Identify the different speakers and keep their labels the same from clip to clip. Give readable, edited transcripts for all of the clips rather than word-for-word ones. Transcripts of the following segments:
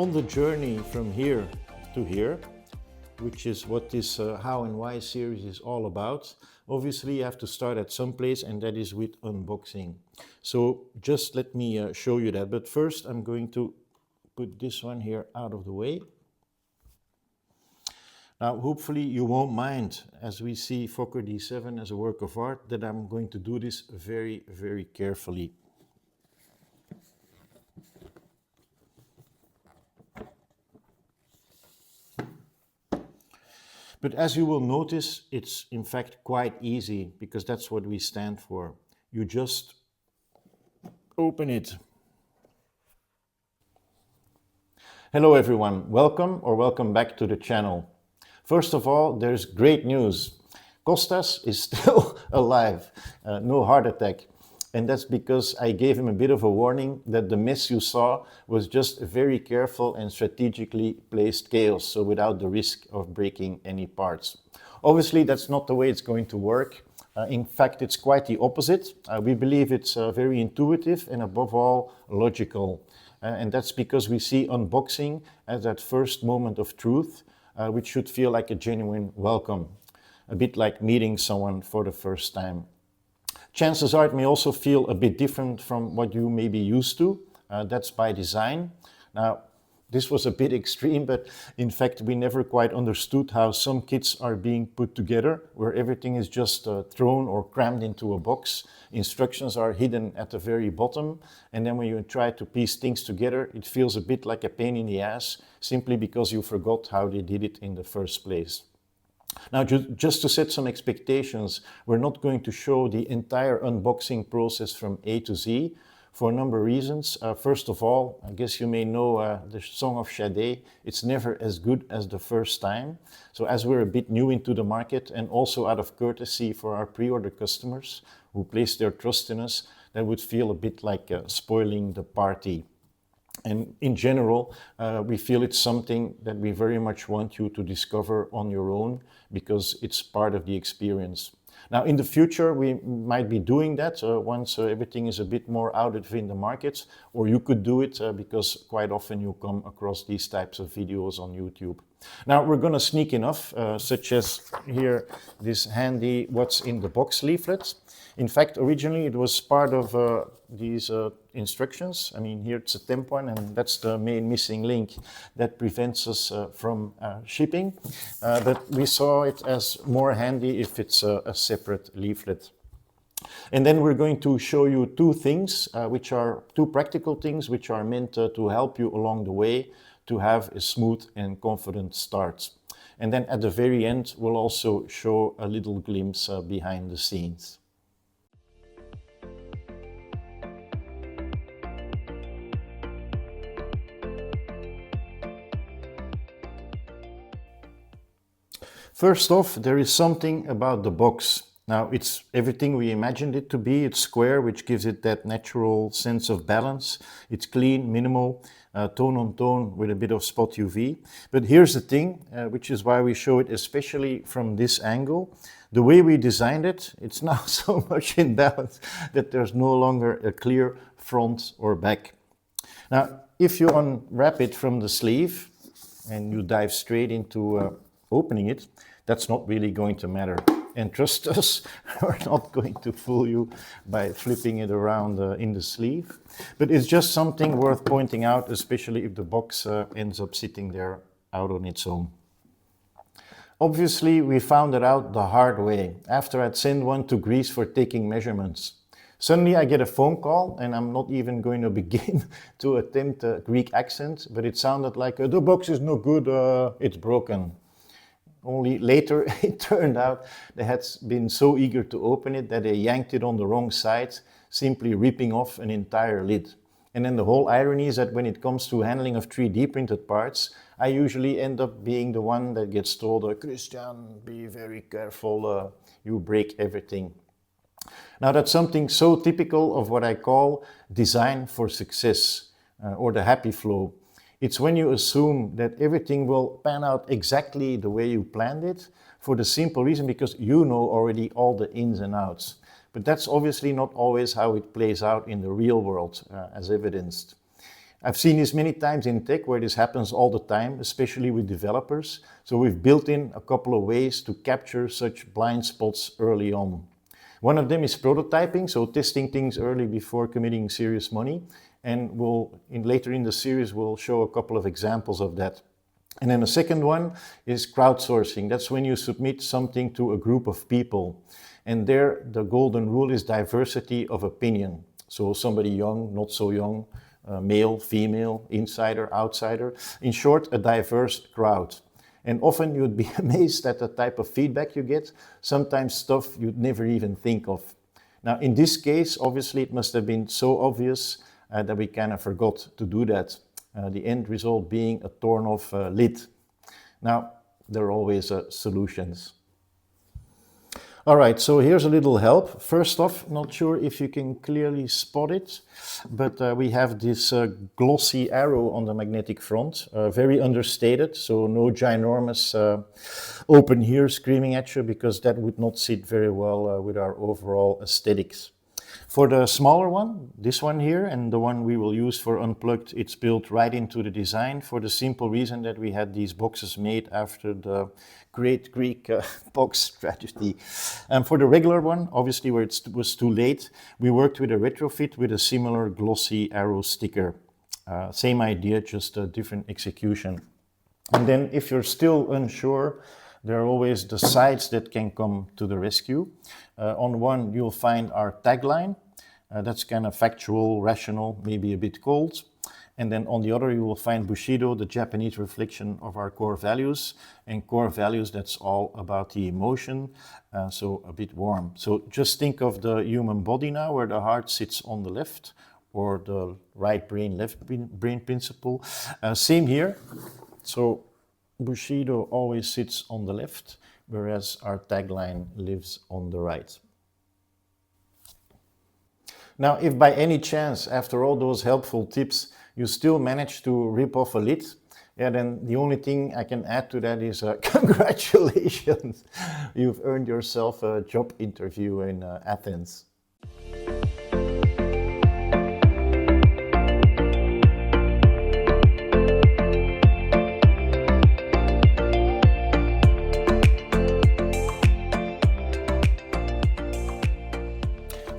Speaker 1: on the journey from here to here, which is what this How and Why series is all about. Obviously, you have to start at some place, and that is with unboxing. So just let me show you that. But first, I'm going to put this one here out of the way. Now, hopefully you won't mind, as we see Fokker D7 as a work of art, that I'm going to do this very, very carefully. But as you will notice, it's in fact quite easy, because that's what we stand for. You just open it. Hello everyone, welcome back to the channel. First of all, there's great news. Kostas is still alive, no heart attack. And that's because I gave him a bit of a warning that the mess you saw was just very careful and strategically placed chaos, so without the risk of breaking any parts. Obviously, that's not the way it's going to work. In fact, it's quite the opposite. We believe it's very intuitive and above all, logical. And that's because we see unboxing as that first moment of truth, which should feel like a genuine welcome, a bit like meeting someone for the first time. Chances are it may also feel a bit different from what you may be used to. That's by design. Now, this was a bit extreme, but in fact, we never quite understood how some kits are being put together, where everything is just thrown or crammed into a box. Instructions are hidden at the very bottom, and then when you try to piece things together, it feels a bit like a pain in the ass, simply because you forgot how they did it in the first place. Now, just to set some expectations, we're not going to show the entire unboxing process from A to Z for a number of reasons. First of all, I guess you may know the Song of Sade. It's never as good as the first time. So as we're a bit new into the market, and also out of courtesy for our pre-order customers who place their trust in us, that would feel a bit like spoiling the party. And in general, we feel it's something that we very much want you to discover on your own, because it's part of the experience. Now, in the future, we might be doing that once everything is a bit more out in the markets, or you could do it because quite often you come across these types of videos on YouTube. Now, we're going to sneak enough, such as here, this handy What's in the Box leaflet. In fact, originally it was part of these instructions. I mean, here it's a tampon, and that's the main missing link that prevents us from shipping. But we saw it as more handy if it's a separate leaflet. And then we're going to show you two things, which are two practical things, which are meant to help you along the way to have a smooth and confident start. And then at the very end, we'll also show a little glimpse behind the scenes. First off, there is something about the box. Now, it's everything we imagined it to be. It's square, which gives it that natural sense of balance. It's clean, minimal, tone on tone with a bit of spot UV. But here's the thing, which is why we show it especially from this angle. The way we designed it, it's now so much in balance that there's no longer a clear front or back. Now, if you unwrap it from the sleeve and you dive straight into opening it, that's not really going to matter. And trust us, we're not going to fool you by flipping it around in the sleeve. But it's just something worth pointing out, especially if the box ends up sitting there out on its own. Obviously, we found it out the hard way, after I'd sent one to Greece for taking measurements. Suddenly I get a phone call, and I'm not even going to begin to attempt a Greek accent, but it sounded like, the box is no good, it's broken. Only later it turned out they had been so eager to open it that they yanked it on the wrong side, simply ripping off an entire lid. And then the whole irony is that when it comes to handling of 3D printed parts, I usually end up being the one that gets told, Christian, be very careful, you break everything. Now, that's something so typical of what I call design for success, or the happy flow. It's when you assume that everything will pan out exactly the way you planned it, for the simple reason because you know already all the ins and outs. But that's obviously not always how it plays out in the real world, as evidenced. I've seen this many times in tech where this happens all the time, especially with developers. So we've built in a couple of ways to capture such blind spots early on. One of them is prototyping, so testing things early before committing serious money. And later in the series, we'll show a couple of examples of that. And then the second one is crowdsourcing. That's when you submit something to a group of people. And there, the golden rule is diversity of opinion. So somebody young, not so young, male, female, insider, outsider. In short, a diverse crowd. And often you'd be amazed at the type of feedback you get, sometimes stuff you'd never even think of. Now, in this case, obviously it must have been so obvious that we kind of forgot to do that. The end result being a torn off lid. Now, there are always solutions. All right, so here's a little help. First off, not sure if you can clearly spot it, but we have this glossy arrow on the magnetic front, very understated, so no ginormous open here screaming at you, because that would not sit very well with our overall aesthetics. For the smaller one, this one here, and the one we will use for Unplugged, it's built right into the design for the simple reason that we had these boxes made after the Great Greek box tragedy. And for the regular one, obviously where it was too late, we worked with a retrofit with a similar glossy arrow sticker. Same idea, just a different execution. And then if you're still unsure, there are always the sides that can come to the rescue. On one, you'll find our tagline. That's kind of factual, rational, maybe a bit cold. And then on the other, you will find Bushido, the Japanese reflection of our core values. And core values, that's all about the emotion, so a bit warm. So just think of the human body now, where the heart sits on the left, or the right brain, left brain principle. Same here. So Bushido always sits on the left, whereas our tagline lives on the right. Now, if by any chance, after all those helpful tips, you still manage to rip off a lid, then the only thing I can add to that is congratulations. You've earned yourself a job interview in Athens.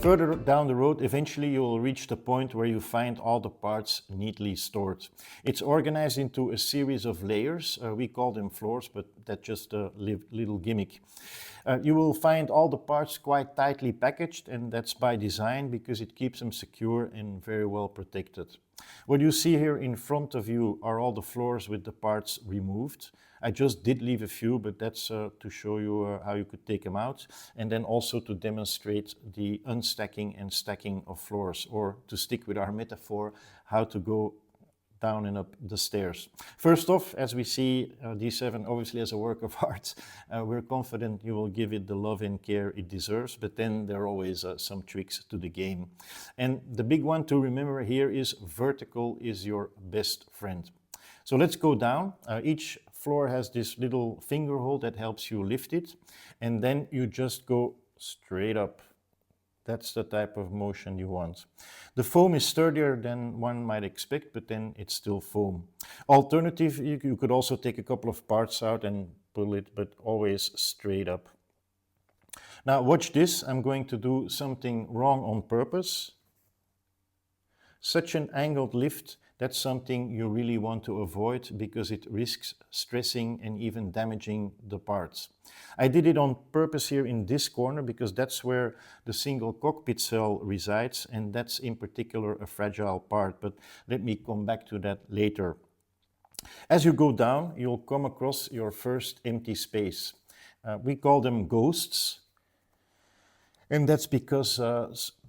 Speaker 1: Further down the road, eventually you will reach the point where you find all the parts neatly stored. It's organized into a series of layers. We call them floors, but that's just a little gimmick. You will find all the parts quite tightly packaged, and that's by design because it keeps them secure and very well protected. What you see here in front of you are all the floors with the parts removed. I just did leave a few, but that's to show you how you could take them out, and then also to demonstrate the unstacking and stacking of floors, or to stick with our metaphor, how to go down and up the stairs. First off, as we see D7 obviously as a work of art, we're confident you will give it the love and care it deserves, but then there are always some tricks to the game. And the big one to remember here is vertical is your best friend. So let's go down. Each floor has this little finger hole that helps you lift it, and then you just go straight up. That's the type of motion you want. The foam is sturdier than one might expect, but then it's still foam. Alternative, you could also take a couple of parts out and pull it, but always straight up. Now watch this, I'm going to do something wrong on purpose. Such an angled lift, that's something you really want to avoid because it risks stressing and even damaging the parts. I did it on purpose here in this corner because that's where the single cockpit cell resides, and that's in particular a fragile part, but let me come back to that later. As you go down, you'll come across your first empty space. We call them ghosts. And that's because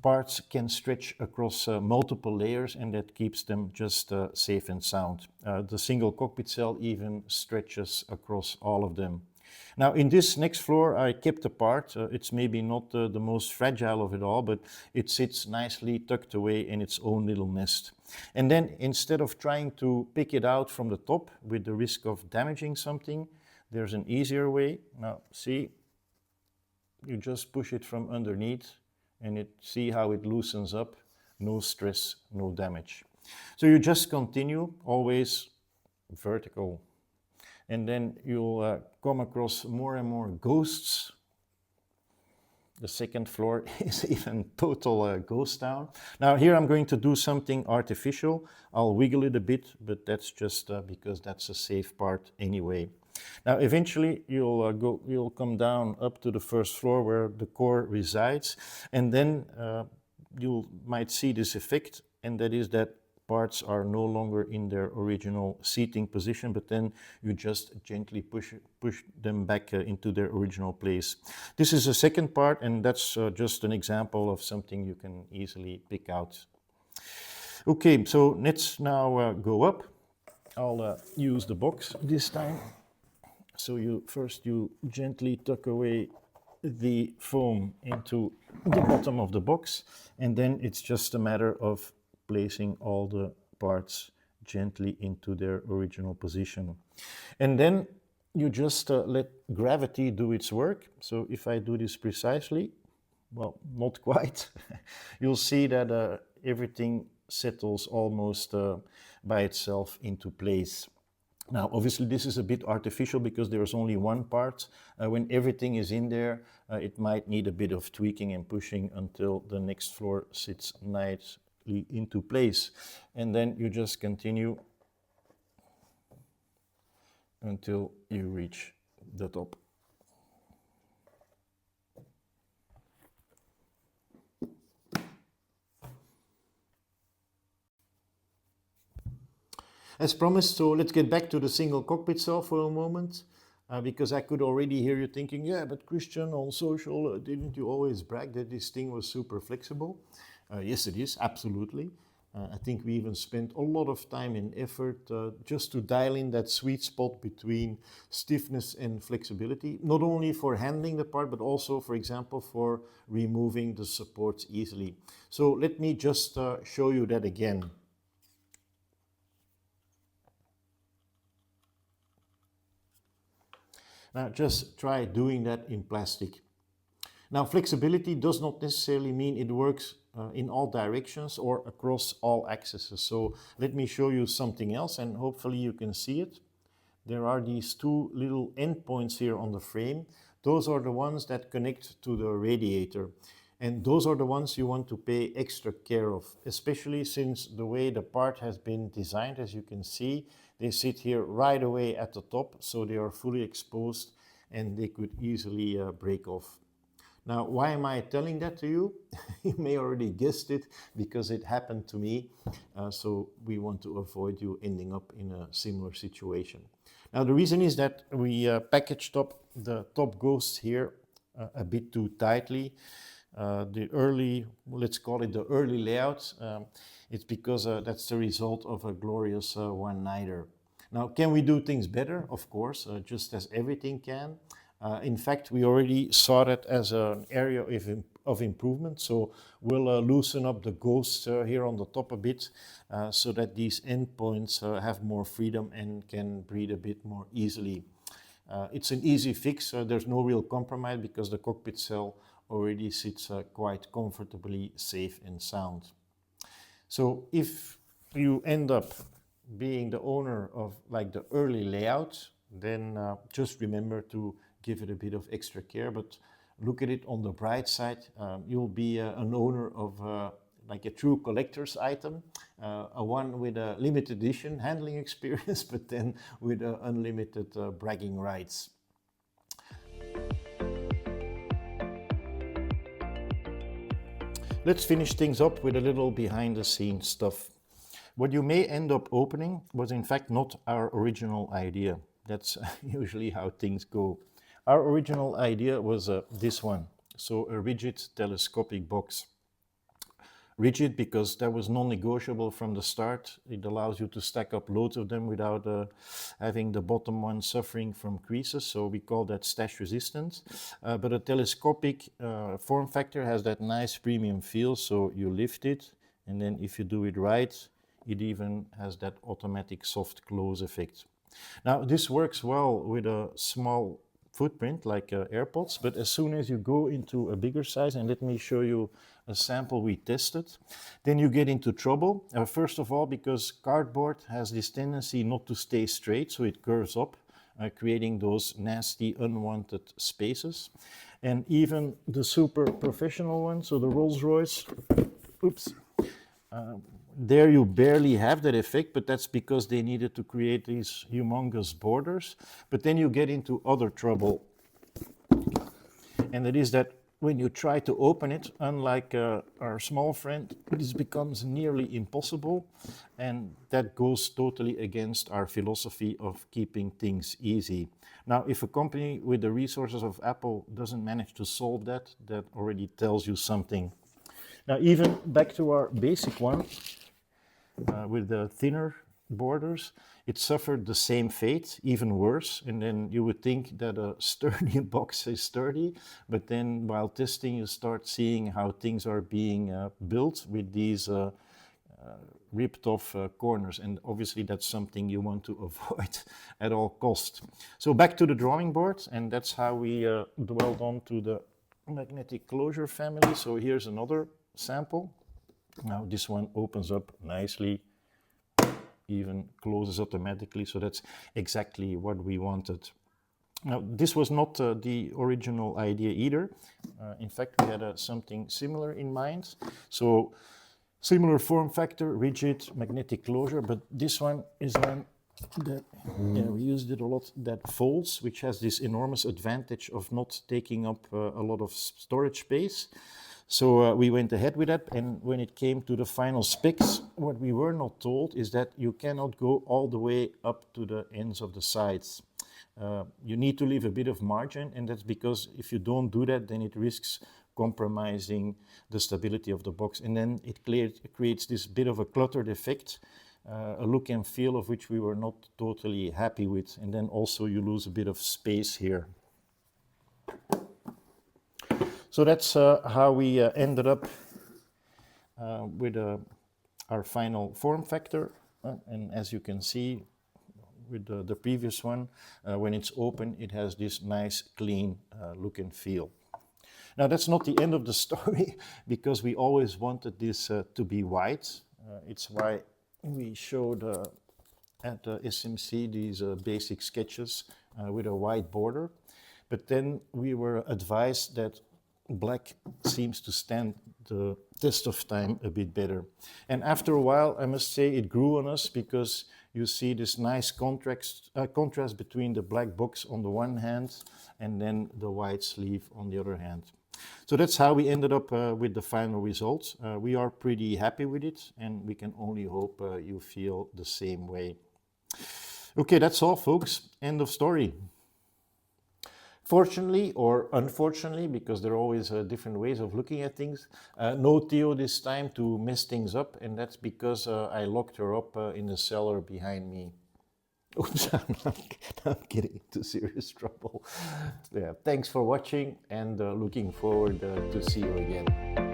Speaker 1: parts can stretch across multiple layers, and that keeps them just safe and sound. The single cockpit cell even stretches across all of them. Now in this next floor I kept a part. It's maybe not the most fragile of it all, but it sits nicely tucked away in its own little nest. And then instead of trying to pick it out from the top with the risk of damaging something, there's an easier way. Now see, you just push it from underneath and see how it loosens up. No stress, no damage. So you just continue, always vertical. And then you'll come across more and more ghosts. The second floor is even total ghost town. Now here I'm going to do something artificial. I'll wiggle it a bit, but that's just because that's a safe part anyway. Now eventually you'll come down up to the first floor where the core resides, and then you might see this effect, and that is that parts are no longer in their original seating position, but then you just gently push them back into their original place. This is the second part, and that's just an example of something you can easily pick out. Okay, so let's now go up. I'll use the box this time. So you gently tuck away the foam into the bottom of the box, and then it's just a matter of placing all the parts gently into their original position. And then you just let gravity do its work. So if I do this precisely, well, not quite, you'll see that everything settles almost by itself into place. Now, obviously, this is a bit artificial because there's only one part. When everything is in there, it might need a bit of tweaking and pushing until the next floor sits nicely into place. And then you just continue until you reach the top. As promised, so let's get back to the single cockpit cell for a moment, because I could already hear you thinking, yeah, but Christian, on social, didn't you always brag that this thing was super flexible? Yes, it is, absolutely. I think we even spent a lot of time and effort just to dial in that sweet spot between stiffness and flexibility, not only for handling the part, but also, for example, for removing the supports easily. So let me just show you that again. Now just try doing that in plastic. Now flexibility does not necessarily mean it works in all directions or across all axes. So let me show you something else, and hopefully you can see it. There are these two little endpoints here on the frame. Those are the ones that connect to the radiator. And those are the ones you want to pay extra care of, especially since the way the part has been designed, as you can see, they sit here right away at the top, so they are fully exposed and they could easily break off. Now, why am I telling that to you? You may already guessed it, because it happened to me, so we want to avoid you ending up in a similar situation. Now, the reason is that we packaged up the top ghosts here a bit too tightly. The early, let's call it the early layout, it's because that's the result of a glorious one-nighter. Now, can we do things better? Of course, just as everything can. In fact, we already saw that as an area of improvement, so we'll loosen up the ghosts here on the top a bit, so that these endpoints have more freedom and can breathe a bit more easily. It's an easy fix, there's no real compromise, because the cockpit cell already sits quite comfortably safe and sound. So if you end up being the owner of like the early layout, then just remember to give it a bit of extra care, but look at it on the bright side. You'll be an owner of like a true collector's item, a one with a limited edition handling experience, but then with unlimited bragging rights. Let's finish things up with a little behind the scenes stuff. What you may end up opening was in fact not our original idea. That's usually how things go. Our original idea was this one, so a rigid telescopic box. Rigid because that was non-negotiable from the start. It allows you to stack up loads of them without having the bottom one suffering from creases, so we call that stash resistant. But a telescopic form factor has that nice premium feel, so you lift it, and then if you do it right, it even has that automatic soft close effect. Now this works well with a small footprint like AirPods, but as soon as you go into a bigger size, and let me show you a sample we tested, then you get into trouble. First of all, because cardboard has this tendency not to stay straight, so it curves up, creating those nasty unwanted spaces. And even the super professional one, so the Rolls-Royce, oops, there you barely have that effect, but that's because they needed to create these humongous borders. But then you get into other trouble. And it is that when you try to open it, unlike our small friend, this becomes nearly impossible. And that goes totally against our philosophy of keeping things easy. Now, if a company with the resources of Apple doesn't manage to solve that, that already tells you something. Now, even back to our basic one, with the thinner borders, it suffered the same fate, even worse. And then you would think that a sturdy box is sturdy, but then while testing, you start seeing how things are being built with these ripped off corners. And obviously that's something you want to avoid at all costs. So back to the drawing board, and that's how we dwelled on to the magnetic closure family. So here's another sample. Now this one opens up nicely, even closes automatically, so that's exactly what we wanted. Now this was not the original idea either. In fact, we had something similar in mind. So similar form factor, rigid magnetic closure, but this one is one that we used it a lot, that folds, which has this enormous advantage of not taking up a lot of storage space. So we went ahead with that, and when it came to the final specs, what we were not told is that you cannot go all the way up to the ends of the sides. You need to leave a bit of margin, and that's because if you don't do that, then it risks compromising the stability of the box, and then it creates this bit of a cluttered effect, a look and feel of which we were not totally happy with, and then also you lose a bit of space here. So that's how we ended up with our final form factor. And as you can see with the previous one, when it's open, it has this nice, clean look and feel. Now that's not the end of the story, because we always wanted this to be white. It's why we showed at SMC these basic sketches with a white border. But then we were advised that black seems to stand the test of time a bit better. And after a while, I must say, it grew on us, because you see this nice contrast between the black box on the one hand and then the white sleeve on the other hand. So that's how we ended up with the final results. We are pretty happy with it, and we can only hope you feel the same way. Okay, that's all, folks. End of story. Fortunately or unfortunately, because there are always different ways of looking at things, no Theo this time to mess things up, and that's because I locked her up in the cellar behind me. Oops, I'm getting into serious trouble. Yeah, thanks for watching, and looking forward to see you again.